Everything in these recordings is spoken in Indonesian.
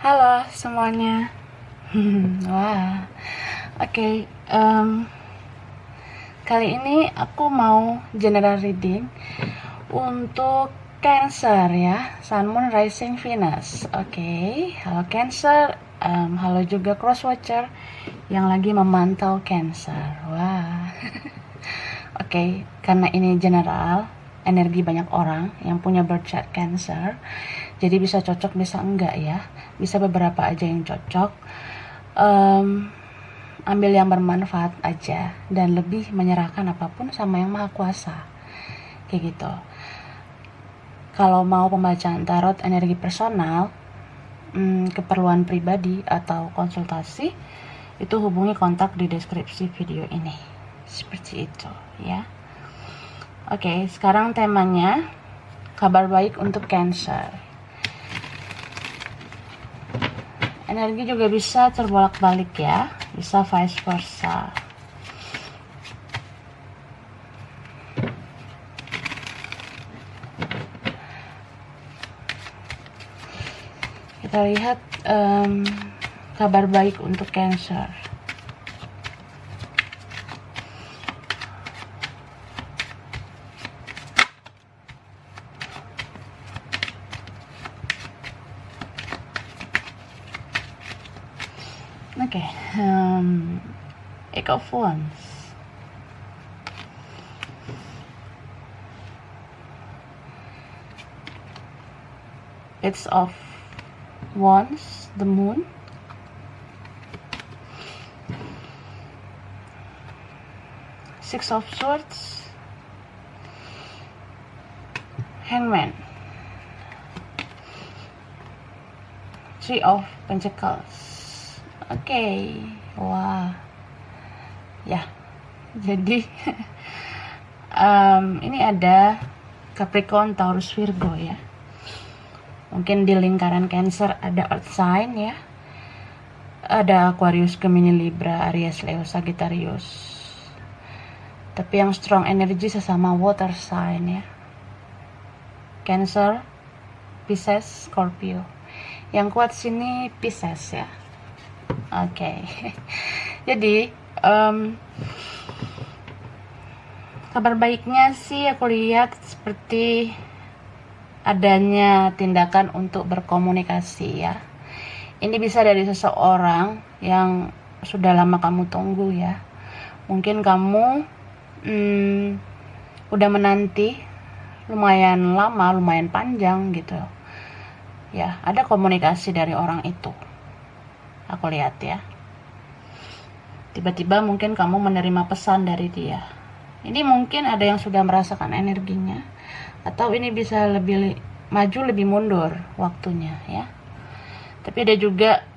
Halo semuanya. Wah, oke. Kali ini aku mau general reading untuk Cancer ya, Sun, Moon, Rising, Venus. Oke, halo Cancer. Halo juga Cross Watcher yang lagi memantau Cancer. Wah, oke. Karena ini general, energi banyak orang yang punya birth chart Cancer, jadi bisa cocok bisa enggak ya, bisa beberapa aja yang cocok. Ambil yang bermanfaat aja dan lebih menyerahkan apapun sama yang maha kuasa, kayak gitu. Kalau mau pembacaan tarot energi personal, keperluan pribadi atau konsultasi, itu hubungi kontak di deskripsi video ini, seperti itu ya. Oke, sekarang temanya kabar baik untuk Cancer. Energi juga bisa terbolak-balik ya, bisa vice versa. Kita lihat kabar baik untuk Cancer. Oke, Eight of Wands. It's of Wands, the Moon. Six of Swords, Hangman, Three of Pentacles. Oke, wah, ya, jadi ini ada Capricorn, Taurus, Virgo ya. Mungkin di lingkaran Cancer ada Earth sign ya, ada Aquarius, Gemini, Libra, Aries, Leo, Sagittarius. Tapi yang strong energy sesama water sign ya, Cancer, Pisces, Scorpio. Yang kuat sini Pisces ya. Oke. Jadi kabar baiknya sih aku lihat seperti adanya tindakan untuk berkomunikasi ya. Ini bisa dari seseorang yang sudah lama kamu tunggu ya. Mungkin kamu udah menanti lumayan lama, lumayan panjang gitu ya. Ada komunikasi dari orang itu, aku lihat ya. Tiba-tiba mungkin kamu menerima pesan dari dia. Ini mungkin ada yang sudah merasakan energinya, atau ini bisa lebih maju lebih mundur waktunya ya. Tapi ada juga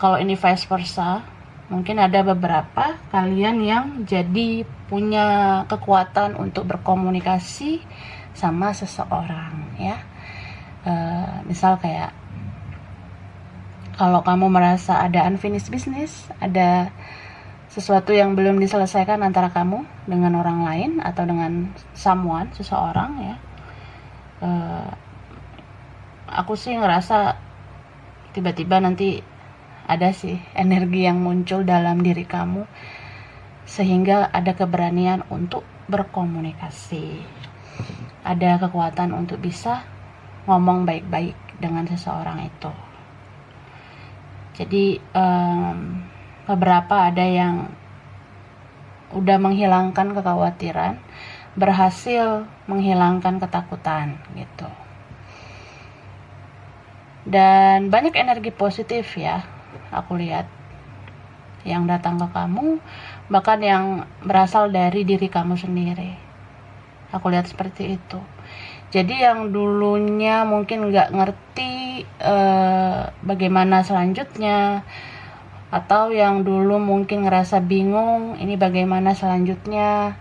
kalau ini vice versa, mungkin ada beberapa kalian yang jadi punya kekuatan untuk berkomunikasi sama seseorang ya. Misal kayak kalau kamu merasa ada unfinished business, ada sesuatu yang belum diselesaikan antara kamu dengan orang lain atau dengan someone, seseorang ya. Aku sih ngerasa tiba-tiba nanti ada sih energi yang muncul dalam diri kamu sehingga ada keberanian untuk berkomunikasi, ada kekuatan untuk bisa ngomong baik-baik dengan seseorang itu. Jadi beberapa ada yang udah menghilangkan kekhawatiran, berhasil menghilangkan ketakutan gitu. Dan banyak energi positif ya, aku lihat yang datang ke kamu, bahkan yang berasal dari diri kamu sendiri. Aku lihat seperti itu. Jadi yang dulunya mungkin nggak ngerti bagaimana selanjutnya, atau yang dulu mungkin ngerasa bingung ini bagaimana selanjutnya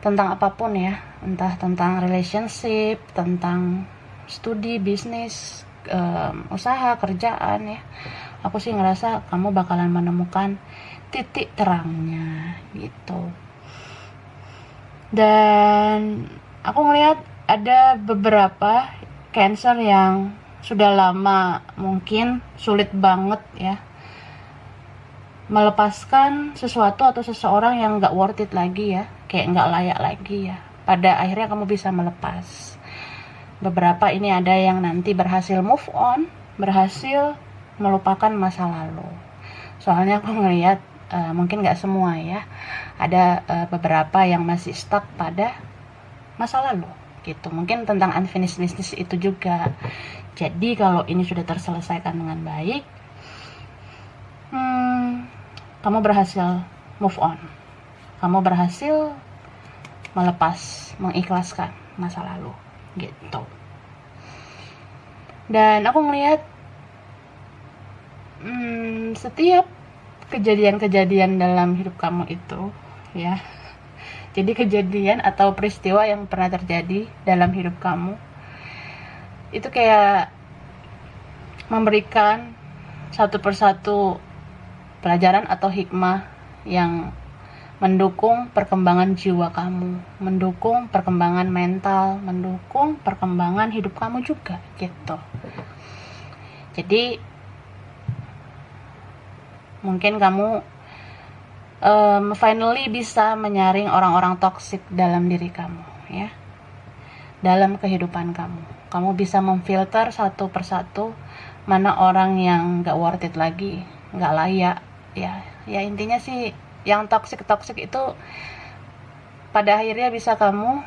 tentang apapun ya, entah tentang relationship, tentang studi, bisnis, usaha, kerjaan ya. Aku sih ngerasa kamu bakalan menemukan titik terangnya gitu. Dan aku ngelihat ada beberapa Cancer yang sudah lama mungkin sulit banget ya melepaskan sesuatu atau seseorang yang nggak worth it lagi ya, kayak nggak layak lagi ya. Pada akhirnya kamu bisa melepas. Beberapa ini ada yang nanti berhasil move on, berhasil melupakan masa lalu. Soalnya aku ngelihat mungkin nggak semua ya, ada beberapa yang masih stuck pada masa lalu gitu. Mungkin tentang unfinished business itu juga. Jadi kalau ini sudah terselesaikan dengan baik, kamu berhasil move on, kamu berhasil melepas, mengikhlaskan masa lalu gitu. Dan aku ngelihat setiap kejadian-kejadian dalam hidup kamu itu ya, jadi kejadian atau peristiwa yang pernah terjadi dalam hidup kamu itu kayak memberikan satu persatu pelajaran atau hikmah yang mendukung perkembangan jiwa kamu, mendukung perkembangan mental, mendukung perkembangan hidup kamu juga gitu. Jadi mungkin kamu finally bisa menyaring orang-orang toksik dalam diri kamu ya, dalam kehidupan kamu. Kamu bisa memfilter satu persatu mana orang yang gak worth it lagi, gak layak ya. Ya intinya sih yang toksik itu pada akhirnya bisa kamu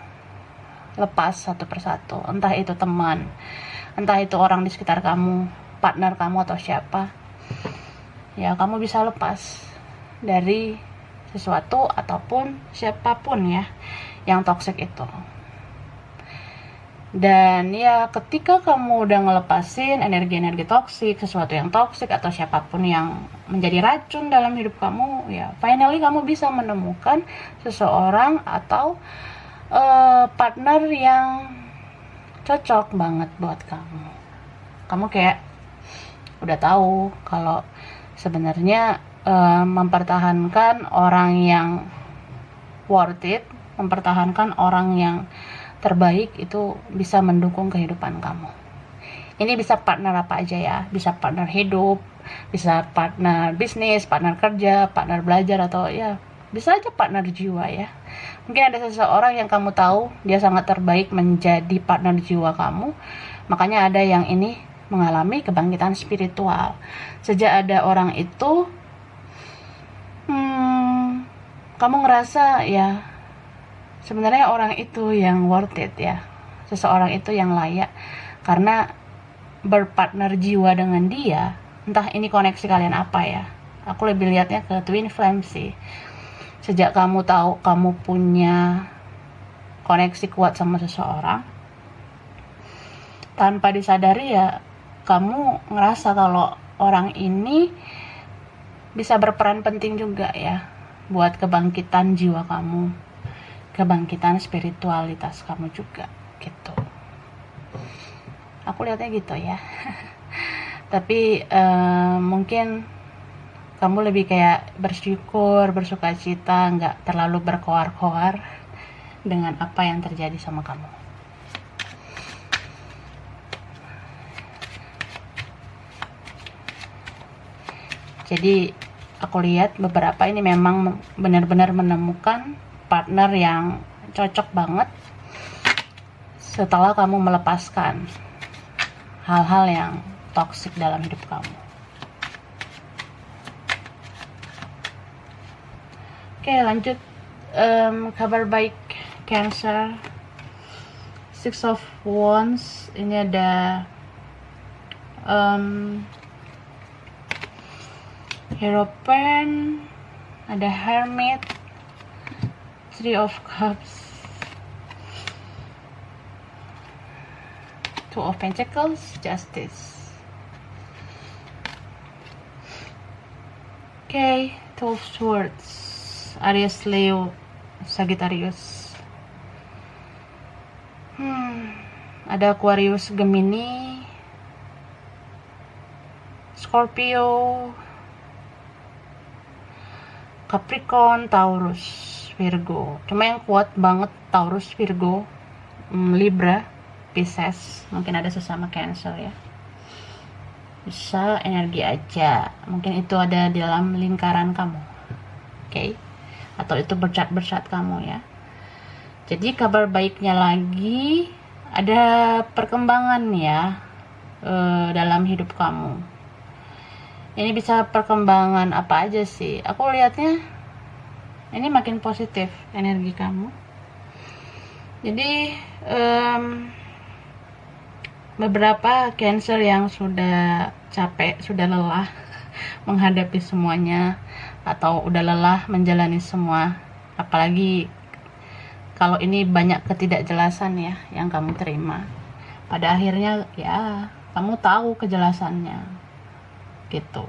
lepas satu persatu. Entah itu teman, entah itu orang di sekitar kamu, partner kamu atau siapa. Ya kamu bisa lepas dari sesuatu ataupun siapapun ya yang toksik itu. Dan ya ketika kamu udah ngelepasin energi-energi toksik, sesuatu yang toksik atau siapapun yang menjadi racun dalam hidup kamu, ya finally kamu bisa menemukan seseorang atau partner yang cocok banget buat kamu. Kamu kayak udah tahu kalau sebenarnya mempertahankan orang yang worth it, mempertahankan orang yang terbaik itu bisa mendukung kehidupan kamu. Ini bisa partner apa aja ya, bisa partner hidup, bisa partner bisnis, partner kerja, partner belajar, atau ya bisa aja partner jiwa ya. Mungkin ada seseorang yang kamu tahu dia sangat terbaik menjadi partner jiwa kamu, makanya ada yang ini mengalami kebangkitan spiritual. Sejak ada orang itu, kamu ngerasa ya sebenarnya orang itu yang worth it ya, seseorang itu yang layak karena berpartner jiwa dengan dia. Entah ini koneksi kalian apa ya, aku lebih lihatnya ke twin flame sih. Sejak kamu tahu kamu punya koneksi kuat sama seseorang, tanpa disadari ya kamu ngerasa kalau orang ini bisa berperan penting juga ya buat kebangkitan jiwa kamu, kebangkitan spiritualitas kamu juga gitu. Aku lihatnya gitu ya. Tapi mungkin kamu lebih kayak bersyukur, bersukacita, nggak terlalu berkoar-koar dengan apa yang terjadi sama kamu. Jadi aku lihat beberapa ini memang benar-benar menemukan partner yang cocok banget setelah kamu melepaskan hal-hal yang toksik dalam hidup kamu. Oke, lanjut. Kabar baik Cancer. Six of Wands. Ini ada Hierophant, ada Hermit, Three of Cups, Two of Pentacles, Justice. Okay, Two of Swords, Aries, Leo, Sagittarius. Ada Aquarius, Gemini, Scorpio, Capricorn, Taurus, Virgo. Cuma yang kuat banget Taurus, Virgo, Libra, Pisces. Mungkin ada sesama Cancer ya. bisa energi aja, mungkin itu ada di dalam lingkaran kamu, oke? Atau itu bercat-bercat kamu ya. Jadi kabar baiknya lagi, ada perkembangan ya dalam hidup kamu. Ini bisa perkembangan apa aja sih? Aku lihatnya ini makin positif energi kamu. Jadi beberapa Cancer yang sudah capek, sudah lelah menghadapi semuanya, atau udah lelah menjalani semua, apalagi kalau ini banyak ketidakjelasan ya yang kamu terima, pada akhirnya ya kamu tahu kejelasannya gitu.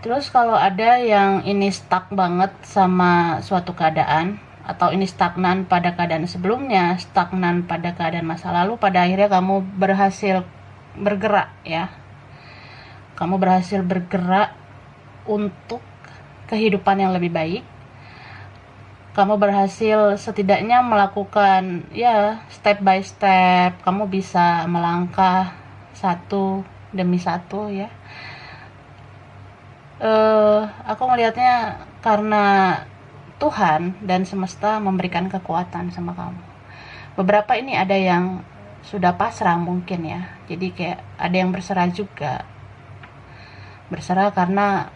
Terus kalau ada yang ini stuck banget sama suatu keadaan, atau ini stagnan pada keadaan sebelumnya, stagnan pada keadaan masa lalu, pada akhirnya kamu berhasil bergerak ya. Kamu berhasil bergerak untuk kehidupan yang lebih baik. Kamu berhasil setidaknya melakukan ya step by step, kamu bisa melangkah satu demi satu ya. Aku melihatnya karena Tuhan dan semesta memberikan kekuatan sama kamu. Beberapa ini ada yang sudah pasrah mungkin ya, jadi kayak ada yang berserah juga. Berserah karena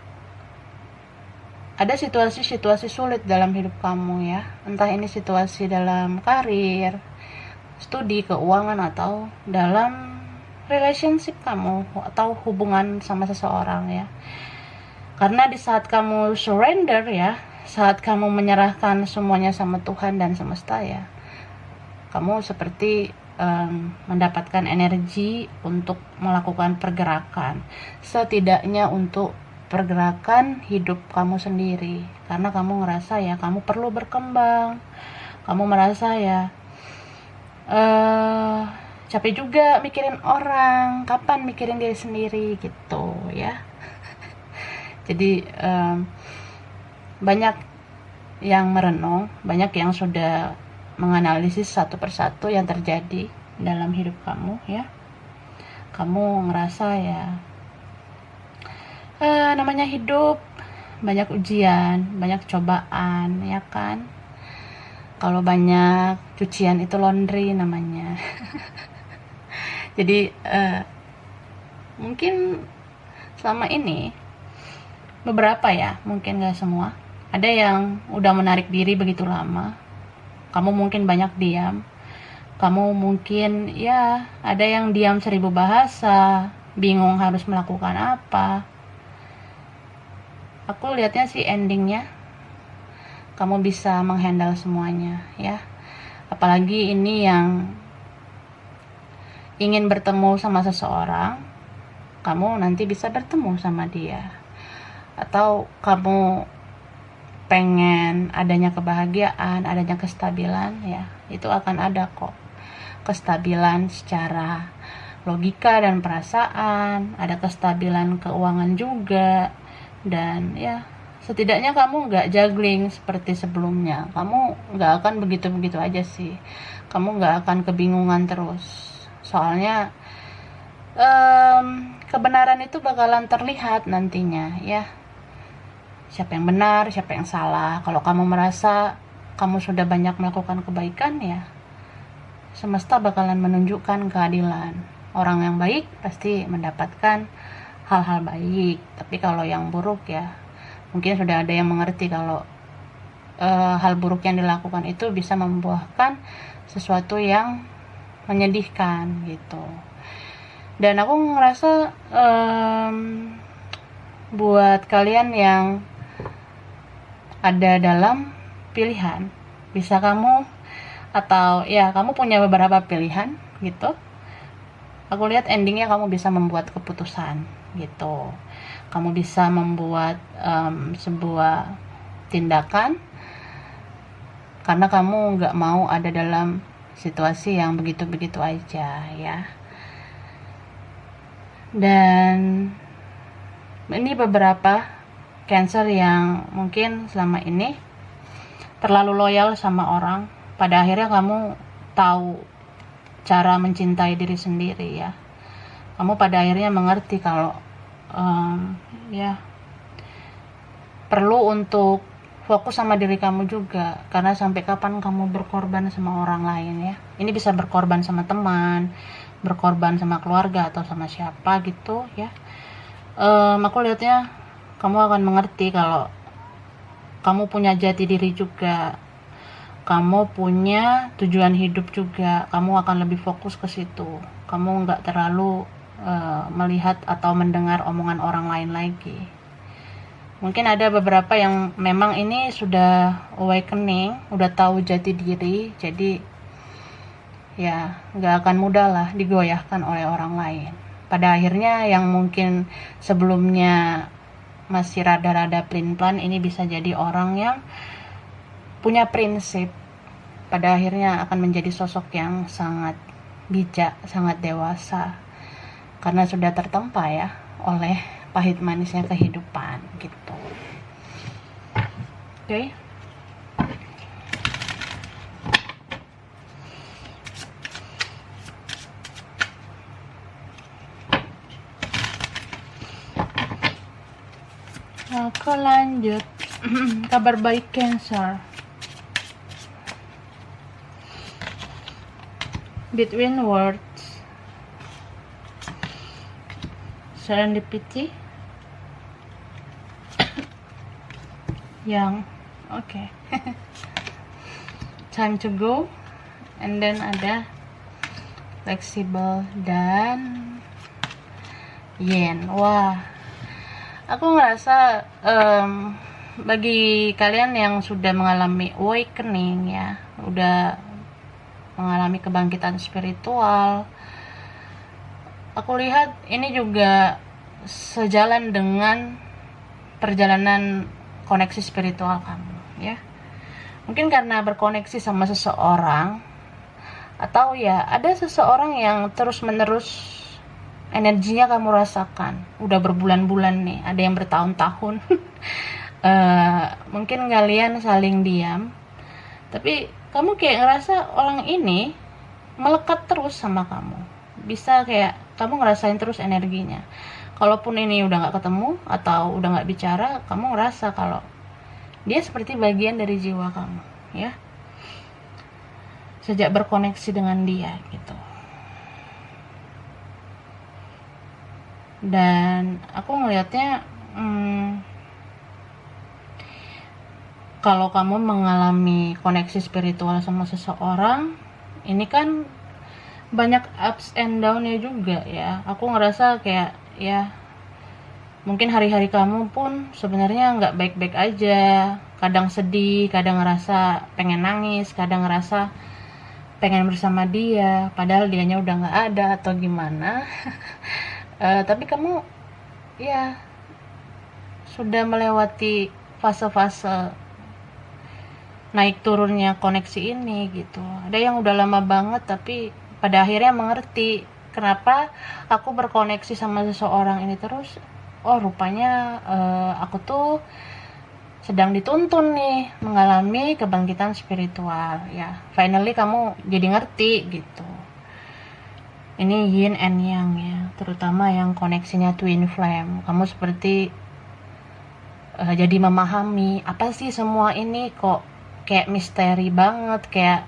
ada situasi-situasi sulit dalam hidup kamu ya, entah ini situasi dalam karir, studi, keuangan, atau dalam relationship kamu atau hubungan sama seseorang ya. Karena di saat kamu surrender ya, saat kamu menyerahkan semuanya sama Tuhan dan semesta ya, kamu seperti mendapatkan energi untuk melakukan pergerakan, setidaknya untuk pergerakan hidup kamu sendiri. Karena kamu ngerasa ya kamu perlu berkembang, kamu merasa ya capek juga mikirin orang, kapan mikirin diri sendiri gitu ya. Jadi banyak yang merenung, banyak yang sudah menganalisis satu persatu yang terjadi dalam hidup kamu ya. Kamu ngerasa ya namanya hidup, banyak ujian, banyak cobaan ya kan. Kalau banyak cucian itu laundry namanya. Jadi mungkin selama ini beberapa ya, mungkin gak semua, ada yang udah menarik diri begitu lama. Kamu mungkin banyak diam, kamu mungkin ya ada yang diam 1000 bahasa, bingung harus melakukan apa. Aku lihatnya sih endingnya kamu bisa menghandle semuanya ya. Apalagi ini yang ingin bertemu sama seseorang, kamu nanti bisa bertemu sama dia. Atau kamu pengen adanya kebahagiaan, adanya kestabilan ya, itu akan ada kok. Kestabilan secara logika dan perasaan, ada kestabilan keuangan juga, dan ya setidaknya kamu gak juggling seperti sebelumnya. Kamu gak akan begitu-begitu aja sih, kamu gak akan kebingungan terus. Soalnya kebenaran itu bakalan terlihat nantinya ya, siapa yang benar, siapa yang salah. Kalau kamu merasa kamu sudah banyak melakukan kebaikan ya, semesta bakalan menunjukkan keadilan. Orang yang baik pasti mendapatkan hal-hal baik. Tapi kalau yang buruk ya, mungkin sudah ada yang mengerti kalau hal buruk yang dilakukan itu bisa membuahkan sesuatu yang menyedihkan gitu. Dan aku ngerasa buat kalian yang ada dalam pilihan, bisa kamu, atau ya kamu punya beberapa pilihan gitu, aku lihat endingnya kamu bisa membuat keputusan gitu. Kamu bisa membuat sebuah tindakan karena kamu gak mau ada dalam situasi yang begitu-begitu aja ya. Dan ini beberapa Cancer yang mungkin selama ini terlalu loyal sama orang, pada akhirnya kamu tahu cara mencintai diri sendiri ya. kamu pada akhirnya mengerti kalau ya perlu untuk fokus sama diri kamu juga, karena sampai kapan kamu berkorban sama orang lain ya. Ini bisa berkorban sama teman, berkorban sama keluarga atau sama siapa gitu ya. Aku lihatnya kamu akan mengerti kalau kamu punya jati diri juga, kamu punya tujuan hidup juga, kamu akan lebih fokus ke situ. Kamu nggak terlalu melihat atau mendengar omongan orang lain lagi. Mungkin ada beberapa yang memang ini sudah awakening, udah tahu jati diri, jadi ya nggak akan mudah lah digoyahkan oleh orang lain. Pada akhirnya yang mungkin sebelumnya masih rada-rada pelin-pelan, ini bisa jadi orang yang punya prinsip. Pada akhirnya akan menjadi sosok yang sangat bijak, sangat dewasa, karena sudah tertempa ya oleh pahit manisnya kehidupan gitu. Oke. Aku lanjut. Kabar baik Cancer. Between words. Serendipity. Yang okay. Time to go, and then ada flexible dan yen. Wah, aku ngerasa bagi kalian yang sudah mengalami awakening ya, udah mengalami kebangkitan spiritual, aku lihat ini juga sejalan dengan perjalanan koneksi spiritual kamu ya. Mungkin karena berkoneksi sama seseorang, atau ya ada seseorang yang terus menerus energinya kamu rasakan udah berbulan-bulan nih, ada yang bertahun-tahun. Mungkin kalian saling diam, tapi kamu kayak ngerasa orang ini melekat terus sama kamu, bisa kayak kamu ngerasain terus energinya. Kalaupun ini udah gak ketemu atau udah gak bicara, kamu ngerasa kalau dia seperti bagian dari jiwa kamu ya, sejak berkoneksi dengan dia gitu. Dan aku ngelihatnya kalau kamu mengalami koneksi spiritual sama seseorang, ini kan banyak ups and down-nya juga ya. Aku ngerasa kayak ya mungkin hari-hari kamu pun sebenarnya nggak baik-baik aja, kadang sedih, kadang ngerasa pengen nangis, kadang ngerasa pengen bersama dia padahal dianya udah nggak ada atau gimana. Tapi kamu ya sudah melewati fase-fase naik turunnya koneksi ini gitu. Ada yang udah lama banget tapi pada akhirnya mengerti kenapa aku berkoneksi sama seseorang ini terus. Oh rupanya aku tuh sedang dituntun nih mengalami kebangkitan spiritual ya. Finally kamu jadi ngerti gitu. Ini yin and yang ya, terutama yang koneksinya twin flame. Kamu seperti jadi memahami apa sih semua ini, kok kayak misteri banget, kayak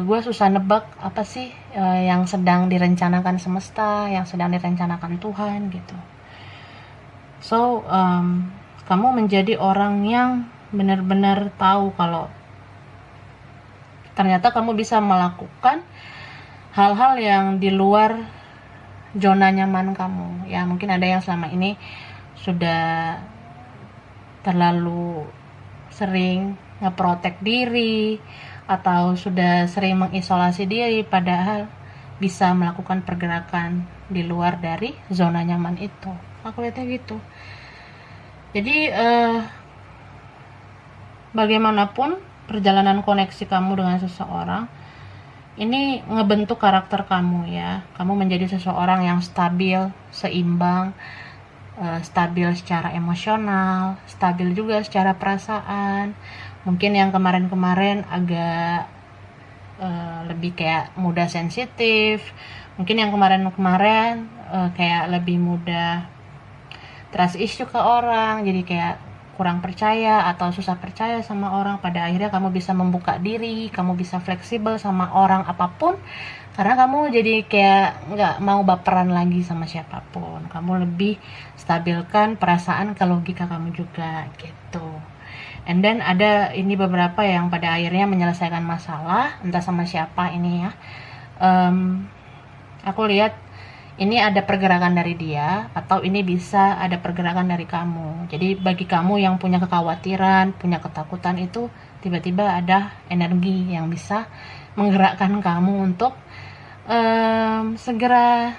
gue susah nebak apa sih yang sedang direncanakan semesta, yang sedang direncanakan Tuhan gitu. So kamu menjadi orang yang benar-benar tahu kalau ternyata kamu bisa melakukan hal-hal yang di luar zona nyaman kamu ya. Mungkin ada yang selama ini sudah terlalu sering ngeprotek diri atau sudah sering mengisolasi diri, padahal bisa melakukan pergerakan di luar dari zona nyaman itu. Aku lihatnya gitu. Jadi bagaimanapun perjalanan koneksi kamu dengan seseorang ini ngebentuk karakter kamu ya. Kamu menjadi seseorang yang stabil, seimbang, stabil secara emosional, stabil juga secara perasaan. Mungkin yang kemarin-kemarin agak lebih kayak mudah sensitif, Mungkin yang kemarin-kemarin kayak lebih mudah trust issue ke orang, jadi kayak kurang percaya atau susah percaya sama orang. Pada akhirnya kamu bisa membuka diri, kamu bisa fleksibel sama orang apapun, karena kamu jadi kayak nggak mau baperan lagi sama siapapun. Kamu lebih stabilkan perasaan ke logika kamu juga gitu. And then ada ini beberapa yang pada akhirnya menyelesaikan masalah, entah sama siapa ini ya. Aku lihat ini ada pergerakan dari dia, atau ini bisa ada pergerakan dari kamu. Jadi bagi kamu yang punya kekhawatiran, punya ketakutan, itu tiba-tiba ada energi yang bisa menggerakkan kamu untuk segera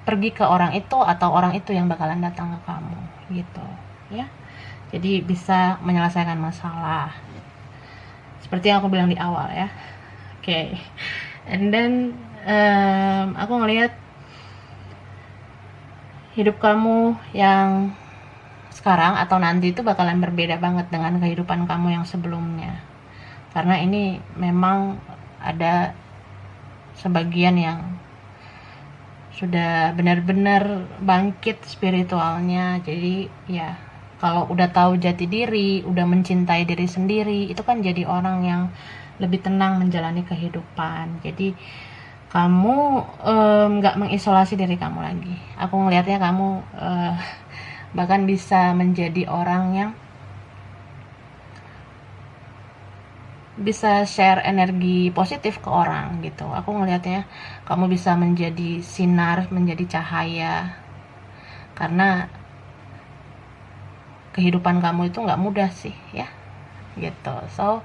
pergi ke orang itu, atau orang itu yang bakalan datang ke kamu gitu ya. Jadi bisa menyelesaikan masalah seperti yang aku bilang di awal ya. Oke. And then aku ngelihat hidup kamu yang sekarang atau nanti itu bakalan berbeda banget dengan kehidupan kamu yang sebelumnya. Karena ini memang ada sebagian yang sudah benar-benar bangkit spiritualnya. Jadi ya, kalau udah tahu jati diri, udah mencintai diri sendiri, itu kan jadi orang yang lebih tenang menjalani kehidupan. Jadi kamu nggak mengisolasi diri kamu lagi. Aku ngelihatnya kamu bahkan bisa menjadi orang yang bisa share energi positif ke orang gitu. Aku ngelihatnya kamu bisa menjadi sinar, menjadi cahaya, karena kehidupan kamu itu nggak mudah sih ya gitu. So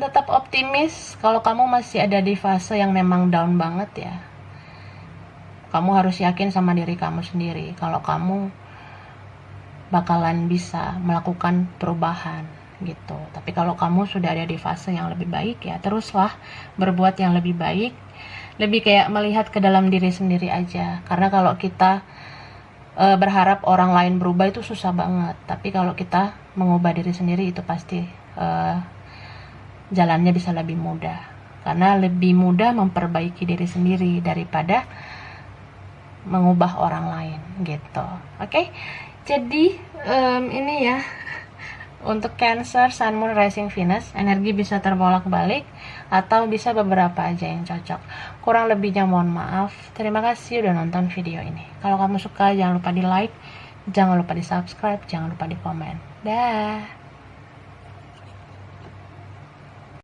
tetap optimis. Kalau kamu masih ada di fase yang memang down banget ya, kamu harus yakin sama diri kamu sendiri kalau kamu bakalan bisa melakukan perubahan gitu. Tapi kalau kamu sudah ada di fase yang lebih baik ya, teruslah berbuat yang lebih baik. Lebih kayak melihat ke dalam diri sendiri aja. Karena kalau kita berharap orang lain berubah itu susah banget. Tapi kalau kita mengubah diri sendiri itu pasti jalannya bisa lebih mudah, karena lebih mudah memperbaiki diri sendiri daripada mengubah orang lain gitu. Oke? Jadi ini ya, untuk Cancer, Sun, Moon, Rising, Venus, energi bisa terbolak-balik atau bisa beberapa aja yang cocok. Kurang lebihnya mohon maaf. Terima kasih udah nonton video ini. Kalau kamu suka jangan lupa di like, jangan lupa di subscribe, jangan lupa di komen. Dah.